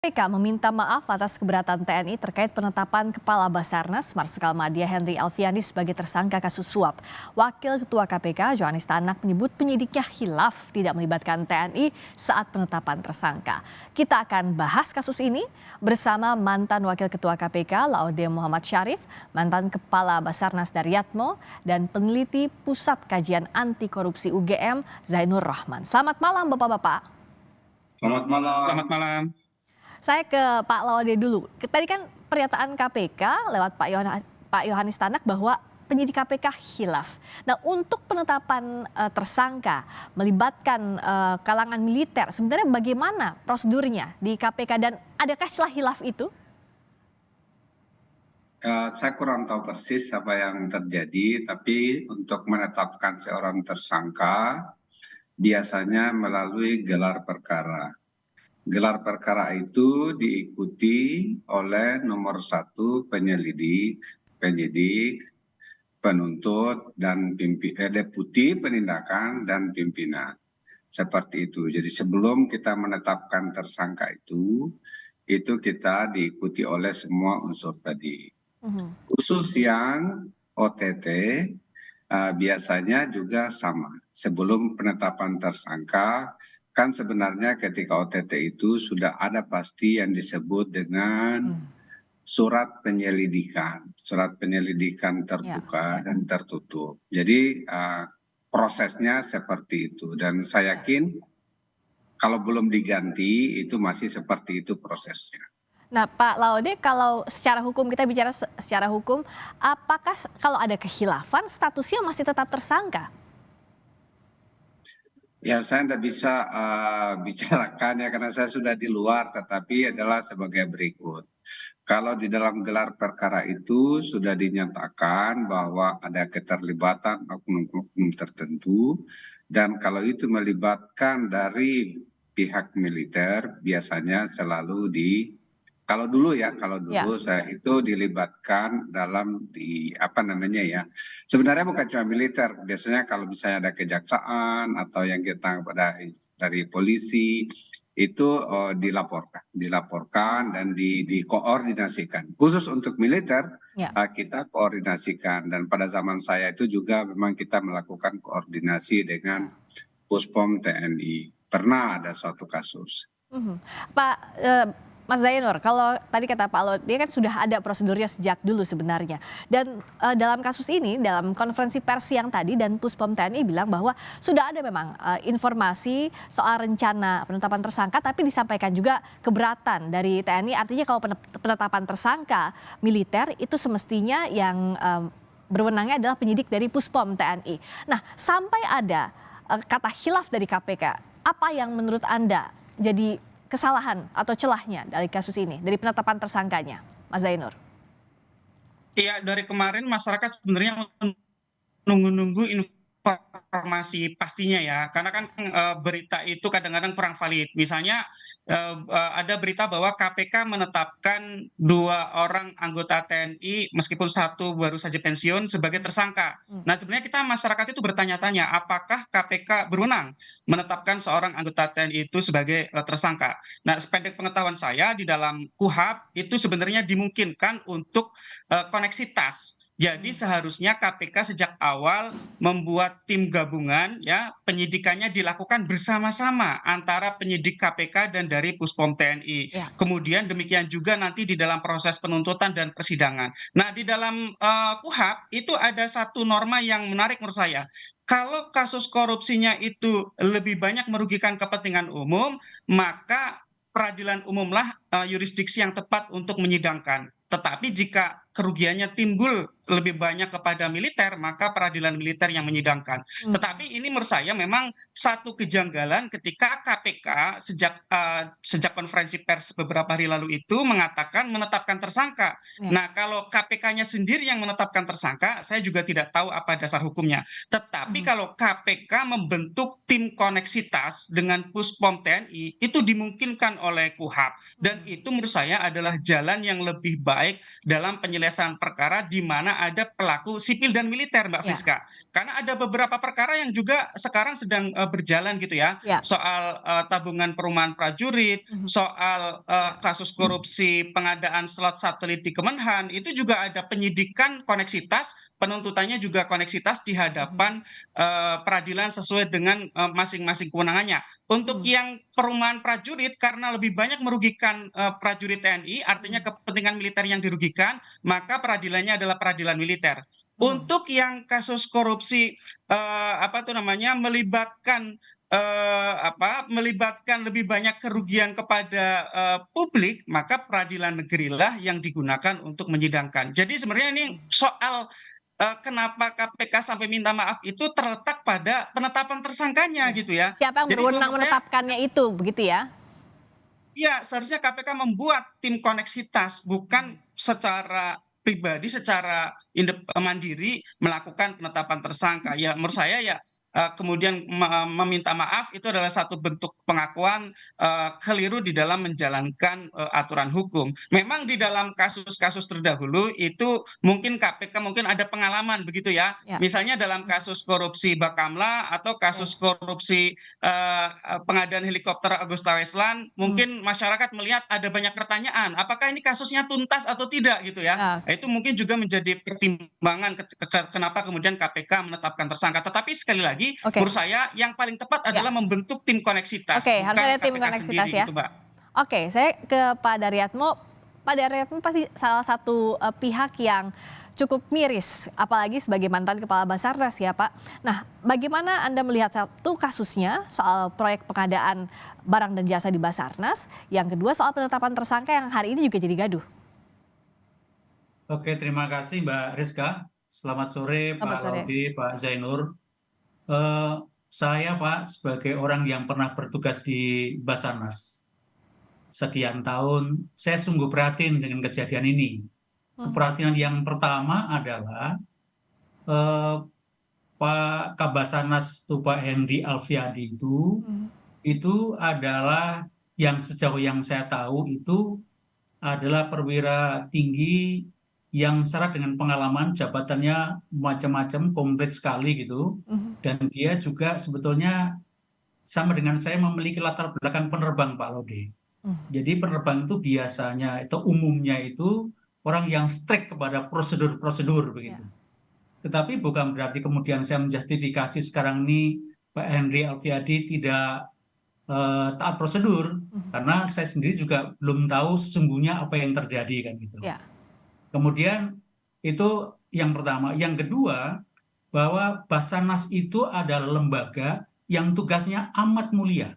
KPK meminta maaf atas keberatan TNI terkait penetapan Kepala Basarnas Marsikal Madya Henry Alfiani sebagai tersangka kasus suap. Wakil Ketua KPK Johanis Tanak menyebut penyidiknya hilaf tidak melibatkan TNI saat penetapan tersangka. Kita akan bahas kasus ini bersama mantan Wakil Ketua KPK Laude Muhammad Syarif, mantan Kepala Basarnas Daryatmo, dan peneliti Pusat Kajian Anti Korupsi UGM Zainur Rahman. Selamat malam Bapak-Bapak. Selamat malam. Selamat malam. Saya ke Pak Laude dulu. Tadi kan pernyataan KPK lewat Pak Yohanis Tanak bahwa penyidik KPK hilaf. Nah, untuk penetapan tersangka melibatkan kalangan militer, sebenarnya bagaimana prosedurnya di KPK dan adakah celah hilaf itu? Saya kurang tahu persis apa yang terjadi, tapi untuk menetapkan seorang tersangka biasanya melalui gelar perkara. Gelar perkara itu diikuti oleh nomor 1 penyelidik, penyidik, penuntut, dan deputi penindakan dan pimpinan. Seperti itu. Jadi sebelum kita menetapkan tersangka itu kita diikuti oleh semua unsur tadi. Khusus yang OTT biasanya juga sama. Sebelum penetapan tersangka, kan sebenarnya ketika OTT itu sudah ada pasti yang disebut dengan surat penyelidikan terbuka dan tertutup. Jadi prosesnya seperti itu, dan saya yakin kalau belum diganti itu masih seperti itu prosesnya. Nah, Pak Laude, kalau secara hukum, kita bicara secara hukum, apakah kalau ada khilafan statusnya masih tetap tersangka? Ya, saya tidak bisa bicarakan ya karena saya sudah di luar, tetapi adalah sebagai berikut. Kalau di dalam gelar perkara itu sudah dinyatakan bahwa ada keterlibatan oknum-oknum tertentu, dan kalau itu melibatkan dari pihak militer biasanya selalu kalau dulu saya itu dilibatkan dalam sebenarnya bukan cuma militer, biasanya kalau misalnya ada kejaksaan atau yang kita dari polisi itu dilaporkan dan dikoordinasikan. Khusus untuk militer kita koordinasikan, dan pada zaman saya itu juga memang kita melakukan koordinasi dengan Puspom TNI. Pernah ada suatu kasus. Pak Mas Zainur, kalau tadi kata Pak Laude, dia kan sudah ada prosedurnya sejak dulu sebenarnya. Dan dalam kasus ini, dalam konferensi pers yang tadi, dan Puspom TNI bilang bahwa sudah ada memang informasi soal rencana penetapan tersangka, tapi disampaikan juga keberatan dari TNI. Artinya kalau penetapan tersangka militer itu semestinya yang berwenangnya adalah penyidik dari Puspom TNI. Nah, sampai ada kata hilaf dari KPK, apa yang menurut Anda jadi kesalahan atau celahnya dari kasus ini, dari penetapan tersangkanya, Mas Zainur? Iya, dari kemarin masyarakat sebenarnya menunggu-nunggu informasi pastinya ya, karena kan berita itu kadang-kadang kurang valid. Misalnya ada berita bahwa KPK menetapkan 2 orang anggota TNI meskipun 1 baru saja pensiun sebagai tersangka. Nah, sebenarnya kita masyarakat itu bertanya-tanya, apakah KPK berwenang menetapkan seorang anggota TNI itu sebagai tersangka? Nah, sependek pengetahuan saya di dalam KUHP itu sebenarnya dimungkinkan untuk koneksitas. Jadi seharusnya KPK sejak awal membuat tim gabungan, ya, penyidikannya dilakukan bersama-sama antara penyidik KPK dan dari Puspom TNI. Kemudian demikian juga nanti di dalam proses penuntutan dan persidangan. Nah, di dalam KUHP itu ada satu norma yang menarik menurut saya. Kalau kasus korupsinya itu lebih banyak merugikan kepentingan umum, maka peradilan umumlah yurisdiksi yang tepat untuk menyidangkan. Tetapi jika kerugiannya timbul lebih banyak kepada militer, maka peradilan militer yang menyidangkan. Tetapi ini menurut saya memang satu kejanggalan ketika KPK sejak konferensi pers beberapa hari lalu itu mengatakan menetapkan tersangka. Nah, kalau KPK-nya sendiri yang menetapkan tersangka, saya juga tidak tahu apa dasar hukumnya. Tetapi kalau KPK membentuk tim koneksitas dengan Puspom TNI, itu dimungkinkan oleh KUHP. Dan itu menurut saya adalah jalan yang lebih baik baik dalam penyelesaian perkara di mana ada pelaku sipil dan militer, Mbak Ya, Friska. Karena ada beberapa perkara yang juga sekarang sedang berjalan gitu ya, ya. soal tabungan perumahan prajurit, Mhm. soal kasus korupsi pengadaan slot satelit di Kemenhan, itu juga ada penyidikan koneksitas, penuntutannya juga koneksitas di Mhm. hadapan peradilan sesuai dengan masing-masing kewenangannya. Untuk Mhm. yang perumahan prajurit karena lebih banyak merugikan prajurit TNI, artinya Mhm. kepentingan militer yang dirugikan, maka peradilannya adalah peradilan militer. Mhm. Untuk yang kasus korupsi apa tuh namanya melibatkan melibatkan lebih banyak kerugian kepada publik, maka peradilan negerilah yang digunakan untuk menyidangkan. Jadi sebenarnya ini soal kenapa KPK sampai minta maaf itu terletak pada penetapan tersangkanya Iya. gitu ya. Siapa yang Jadi kalau berwenang menurut saya menetapkannya itu, begitu ya? ya seharusnya KPK membuat tim koneksitas bukan secara pribadi, secara mandiri melakukan penetapan tersangka. Ya menurut saya ya kemudian meminta maaf itu adalah satu bentuk pengakuan keliru di dalam menjalankan aturan hukum. Memang di dalam kasus-kasus terdahulu itu mungkin KPK mungkin ada pengalaman begitu ya. Ya. Misalnya dalam Mhm. kasus korupsi Bakamla atau Oke. kasus korupsi pengadaan helikopter Agusta Westland, Mhm. mungkin masyarakat melihat ada banyak pertanyaan, apakah ini kasusnya tuntas atau tidak gitu ya. Ah, Nah, itu mungkin juga menjadi pertimbangan kenapa kemudian KPK menetapkan tersangka. Tetapi sekali lagi, oke. menurut saya yang paling tepat Ya. adalah membentuk tim koneksitas, Oke, harus ada bukan tim KPK koneksitas sendiri ya. gitu, Mbak. Oke, saya ke Pak Daryatmo. Pak Daryatmo pasti salah satu pihak yang cukup miris, apalagi sebagai mantan Kepala Basarnas ya Pak. Nah, bagaimana Anda melihat satu kasusnya soal proyek pengadaan barang dan jasa di Basarnas, yang kedua soal penetapan tersangka yang hari ini juga jadi gaduh. Oke, terima kasih Mbak Rizka. Selamat sore Selamat Pak sore. Laude, Pak Zainur. Eh, saya Pak sebagai orang yang pernah bertugas di Basarnas sekian tahun, saya sungguh prihatin dengan kejadian ini. Hmm. Keprihatinan yang pertama adalah eh, Pak Kabasarnas itu Pak Henry Alfiadi Hmm. itu adalah yang sejauh yang saya tahu itu adalah perwira tinggi yang syarat dengan pengalaman jabatannya macam-macam komplit sekali gitu, Hmm. dan dia juga sebetulnya sama dengan saya memiliki latar belakang penerbang Pak Laude. Hmm. Jadi penerbang itu biasanya atau umumnya itu orang yang strict kepada prosedur-prosedur begitu. Ya. Tetapi bukan berarti kemudian saya menjustifikasi sekarang ini Pak Henry Alfiadi tidak taat prosedur, Hmm. karena saya sendiri juga belum tahu sesungguhnya apa yang terjadi kan gitu. Ya. Kemudian itu yang pertama. Yang kedua, bahwa Basarnas itu adalah lembaga yang tugasnya amat mulia,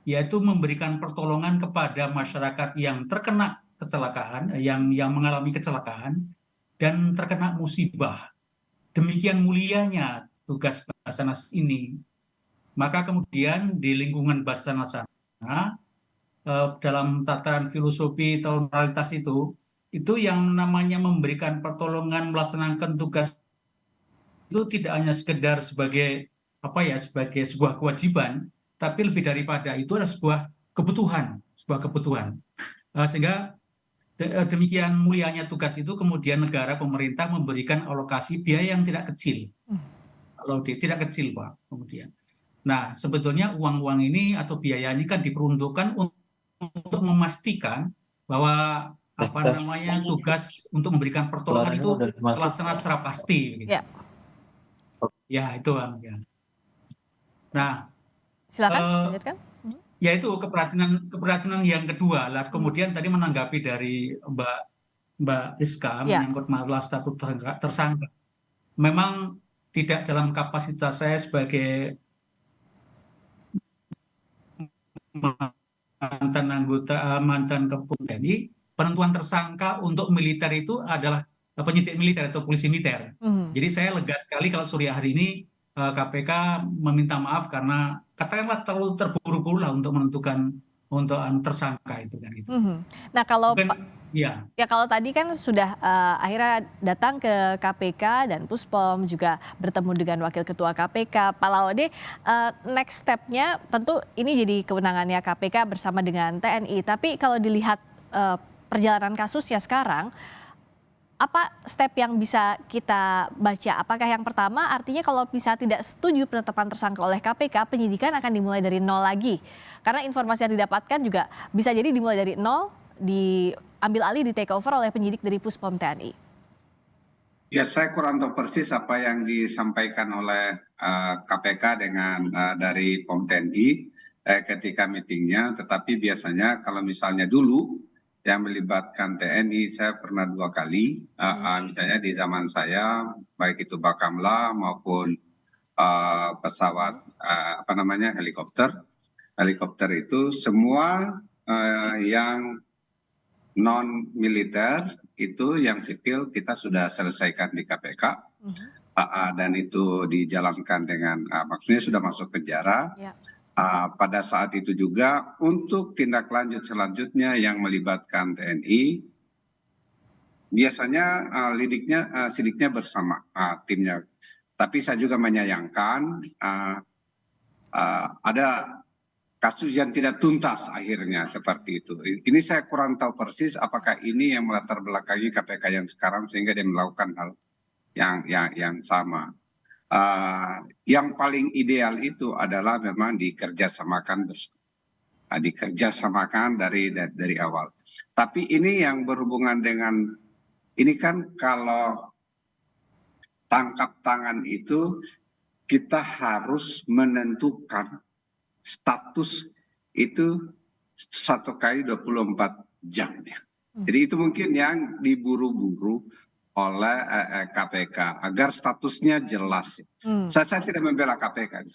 yaitu memberikan pertolongan kepada masyarakat yang terkena kecelakaan, yang mengalami kecelakaan dan terkena musibah. Demikian mulianya tugas Basarnas ini. Maka kemudian di lingkungan Basarnas sana, dalam tataran filosofi totalitas itu yang namanya memberikan pertolongan melaksanakan tugas itu tidak hanya sekedar sebagai sebagai sebuah kewajiban, tapi lebih daripada itu adalah sebuah kebutuhan. Sehingga demikian mulianya tugas itu kemudian negara pemerintah memberikan alokasi biaya yang tidak kecil. Kalau tidak kecil Pak kemudian. Nah, sebetulnya uang-uang ini atau biaya ini kan diperuntukkan untuk memastikan bahwa tugas untuk memberikan pertolongan itu terlaksana secara pasti. Begitu. Ya. Ya itu kan. Ya. Nah, Silakan lanjutkan. ya itu keprihatinan yang kedua. Lah kemudian tadi menanggapi dari Mbak Rizka Ya. menyangkut masalah status tersangka. Memang tidak dalam kapasitas saya sebagai mantan Kepala TNI, penentuan tersangka untuk militer itu adalah penyidik militer atau polisi militer. Jadi saya lega sekali kalau sore hari ini KPK meminta maaf karena katakanlah terlalu terburu-buru lah untuk menentukan untuk tersangka itu kan gitu. Nah kalau ya kalau tadi kan sudah akhirnya datang ke KPK dan Puspom juga bertemu dengan Wakil Ketua KPK, Pak Laude, next step-nya tentu ini jadi kewenangannya KPK bersama dengan TNI. Tapi kalau dilihat perjalanan kasusnya sekarang, apa step yang bisa kita baca? Apakah yang pertama artinya kalau bisa tidak setuju penetapan tersangka oleh KPK, penyidikan akan dimulai dari nol lagi? Karena informasi yang didapatkan juga bisa jadi dimulai dari nol, diambil alih, di take over oleh penyidik dari Puspom TNI. Ya, saya kurang tahu persis apa yang disampaikan oleh KPK dengan dari POM TNI ketika meetingnya, tetapi biasanya kalau misalnya dulu yang melibatkan TNI, saya pernah 2 kali, misalnya di zaman saya, baik itu Bakamla maupun pesawat helikopter itu semua yang non militer itu yang sipil kita sudah selesaikan di KPK, dan itu dijalankan dengan maksudnya sudah masuk penjara. Ya. Pada saat itu juga untuk tindak lanjut selanjutnya yang melibatkan TNI, biasanya sidiknya bersama timnya. Tapi saya juga menyayangkan ada kasus yang tidak tuntas akhirnya seperti itu. Ini saya kurang tahu persis apakah ini yang melatar belakangi KPK yang sekarang sehingga dia melakukan hal yang sama. Yang paling ideal itu adalah memang dikerjasamakan dari awal. Tapi ini yang berhubungan dengan ini kan kalau tangkap tangan itu kita harus menentukan status itu 1 kali 24 jam ya. Jadi itu mungkin yang diburu-buru oleh KPK agar statusnya jelas. Saya tidak membela KPK,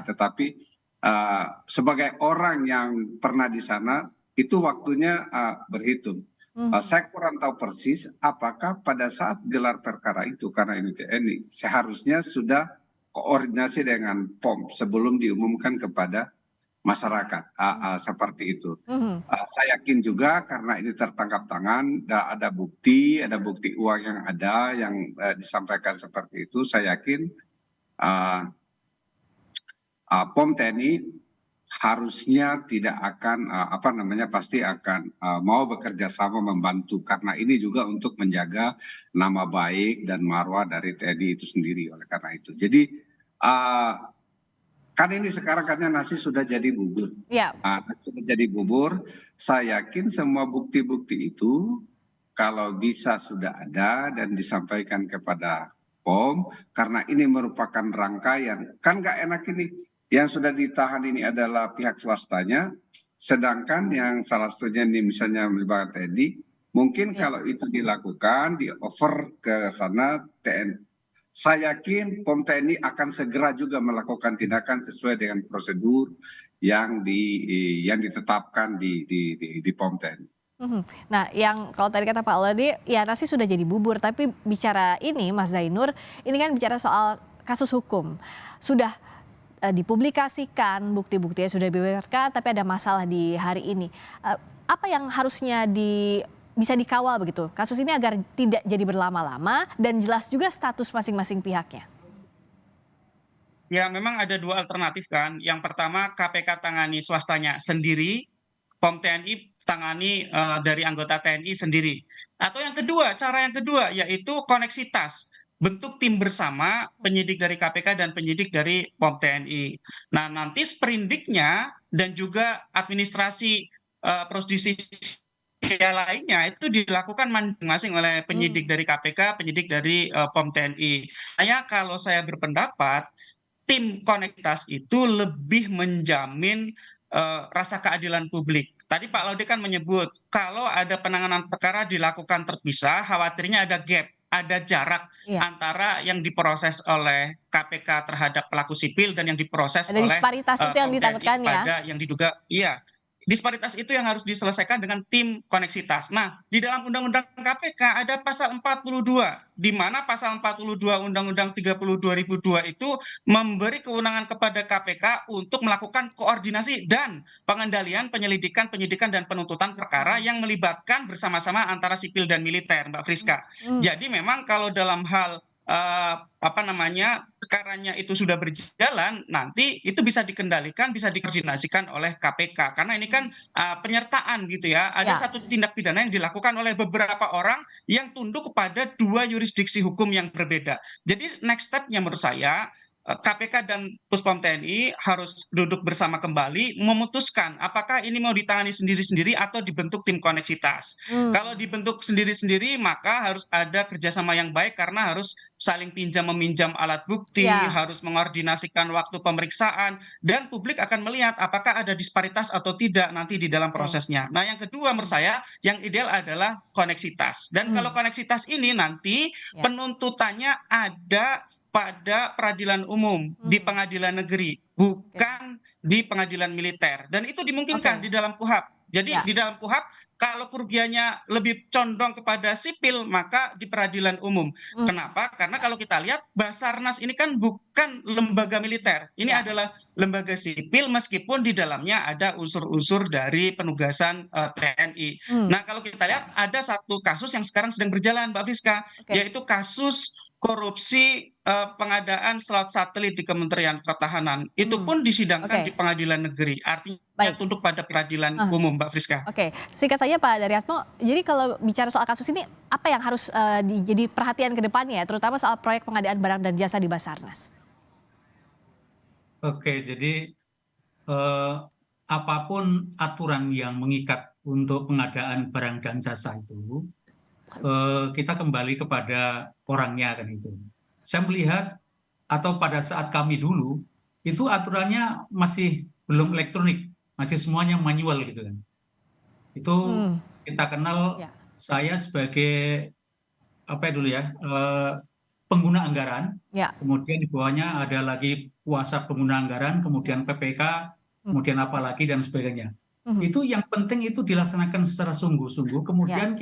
tetapi sebagai orang yang pernah di sana itu waktunya berhitung. Saya kurang tahu persis apakah pada saat gelar perkara itu karena ini TNI seharusnya sudah koordinasi dengan POM sebelum diumumkan kepada masyarakat seperti itu. Saya yakin juga karena ini tertangkap tangan, ada bukti uang yang ada yang disampaikan seperti itu. Saya yakin POM TNI harusnya tidak akan pasti akan mau bekerja sama membantu karena ini juga untuk menjaga nama baik dan marwah dari TNI itu sendiri. Oleh karena itu, jadi kan ini sekarang karena nasi sudah jadi bubur. Ya. Sudah jadi bubur, saya yakin semua bukti-bukti itu kalau bisa sudah ada dan disampaikan kepada POM, karena ini merupakan rangkaian. Kan nggak enak ini, yang sudah ditahan ini adalah pihak swastanya, sedangkan yang salah satunya ini misalnya melibatkan TNI, mungkin kalau itu dilakukan, di-offer ke sana TNI. Saya yakin POM TNI akan segera juga melakukan tindakan sesuai dengan prosedur yang ditetapkan di POM TNI. Nah, yang kalau tadi kata Pak Laude, ya nasi sudah jadi bubur. Tapi bicara ini, Mas Zainur, ini kan bicara soal kasus hukum. Sudah dipublikasikan, bukti-buktinya sudah dibeberkan, tapi ada masalah di hari ini. Apa yang harusnya bisa dikawal begitu kasus ini agar tidak jadi berlama-lama dan jelas juga status masing-masing pihaknya? Ya, memang ada 2 alternatif kan. Yang pertama KPK tangani swastanya sendiri, POM TNI tangani dari anggota TNI sendiri. Atau cara yang kedua yaitu koneksitas, bentuk tim bersama penyidik dari KPK dan penyidik dari POM TNI. Nah, nanti sprindiknya dan juga administrasi prosedur lainnya itu dilakukan masing-masing oleh penyidik dari KPK, penyidik dari POM TNI. Kalau saya berpendapat, tim koneksitas itu lebih menjamin rasa keadilan publik. Tadi Pak Laude kan menyebut kalau ada penanganan perkara dilakukan terpisah, khawatirnya ada gap, ada jarak antara yang diproses oleh KPK terhadap pelaku sipil dan yang diproses ada oleh disparitas itu yang ditakutkan ya. yang diduga disparitas itu yang harus diselesaikan dengan tim koneksitas. Nah, di dalam Undang-Undang KPK ada pasal 42, di mana pasal 42 Undang-Undang 30 2002 itu memberi kewenangan kepada KPK untuk melakukan koordinasi dan pengendalian penyelidikan, penyidikan, dan penuntutan perkara yang melibatkan bersama-sama antara sipil dan militer, Mbak Friska. Jadi memang kalau dalam hal perkaranya itu sudah berjalan, nanti itu bisa dikendalikan, bisa dikoordinasikan oleh KPK. Karena ini kan penyertaan gitu ya. Ada Ya. satu tindak pidana yang dilakukan oleh beberapa orang yang tunduk kepada dua yurisdiksi hukum yang berbeda. Jadi next step-nya menurut saya KPK dan Puspom TNI harus duduk bersama kembali memutuskan apakah ini mau ditangani sendiri-sendiri atau dibentuk tim koneksitas. Kalau dibentuk sendiri-sendiri maka harus ada kerjasama yang baik karena harus saling pinjam-meminjam alat bukti, Ya. harus mengordinasikan waktu pemeriksaan, dan publik akan melihat apakah ada disparitas atau tidak nanti di dalam Oke. prosesnya. Nah, yang kedua menurut saya yang ideal adalah koneksitas. Dan kalau koneksitas ini nanti Ya. penuntutannya ada pada peradilan umum di pengadilan negeri, bukan di pengadilan militer. Dan itu dimungkinkan Oke. di dalam KUHP. Jadi Ya. di dalam KUHP kalau kerugiannya lebih condong kepada sipil maka di peradilan umum. Kenapa? Karena kalau kita lihat Basarnas ini kan bukan lembaga militer. Ini Ya. adalah lembaga sipil meskipun di dalamnya ada unsur-unsur dari penugasan TNI. Nah, kalau kita lihat ada satu kasus yang sekarang sedang berjalan, Mbak Friska, Oke. yaitu kasus korupsi pengadaan slot satelit di Kementerian Pertahanan. Itu pun disidangkan Oke. di pengadilan negeri. Artinya Baik. tunduk pada peradilan umum, Mbak Friska. Oke, singkat saja Pak Daryatmo. Jadi kalau bicara soal kasus ini, apa yang harus jadi perhatian ke depannya, terutama soal proyek pengadaan barang dan jasa di Basarnas? Oke, jadi apapun aturan yang mengikat untuk pengadaan barang dan jasa itu, kita kembali kepada orangnya kan itu. Saya melihat atau pada saat kami dulu itu aturannya masih belum elektronik, masih semuanya manual gitu kan. Itu kita kenal Ya. saya sebagai apa ya dulu ya, pengguna anggaran, Ya. kemudian di bawahnya ada lagi kuasa pengguna anggaran, kemudian PPK, kemudian apa lagi dan sebagainya. Itu yang penting itu dilaksanakan secara sungguh-sungguh, kemudian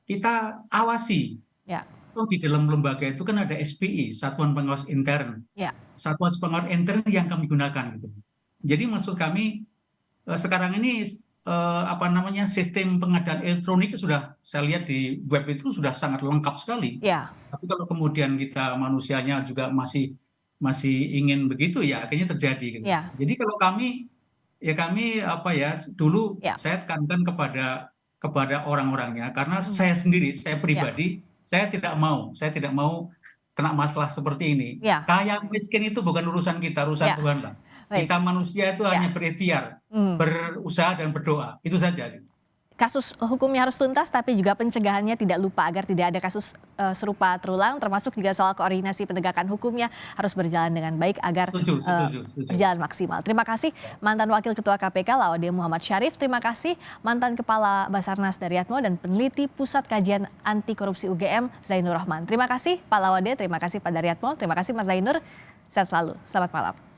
kita awasi. Ya. Oh, di dalam lembaga itu kan ada SPI, Satuan Pengawas Intern. Ya. Satuan Pengawas Intern yang kami gunakan gitu. Jadi maksud kami sekarang ini sistem pengadaan elektronik sudah saya lihat di web itu sudah sangat lengkap sekali. Ya. Tapi kalau kemudian kita manusianya juga masih ingin begitu ya akhirnya terjadi gitu. Ya. Jadi kalau kami dulu Ya. saya tekankan kepada orang-orangnya karena saya sendiri, saya pribadi saya tidak mau kena masalah seperti ini. Ya. Kaya miskin itu bukan urusan kita, urusan Ya. Tuhan lah. Baik. Kita manusia itu hanya berikhtiar, berusaha dan berdoa. Itu saja. Kasus hukumnya harus tuntas, tapi juga pencegahannya tidak lupa agar tidak ada kasus serupa terulang, termasuk juga soal koordinasi penegakan hukumnya harus berjalan dengan baik agar Setuju. berjalan maksimal. Terima kasih mantan Wakil Ketua KPK Laude Muhammad Syarif, terima kasih mantan Kepala Basarnas Daryatmo dan peneliti Pusat Kajian Anti Korupsi UGM Zainur Rahman. Terima kasih Pak Laude, terima kasih Pak Daryatmo, terima kasih Mas Zainur. Sehat selalu, selamat malam.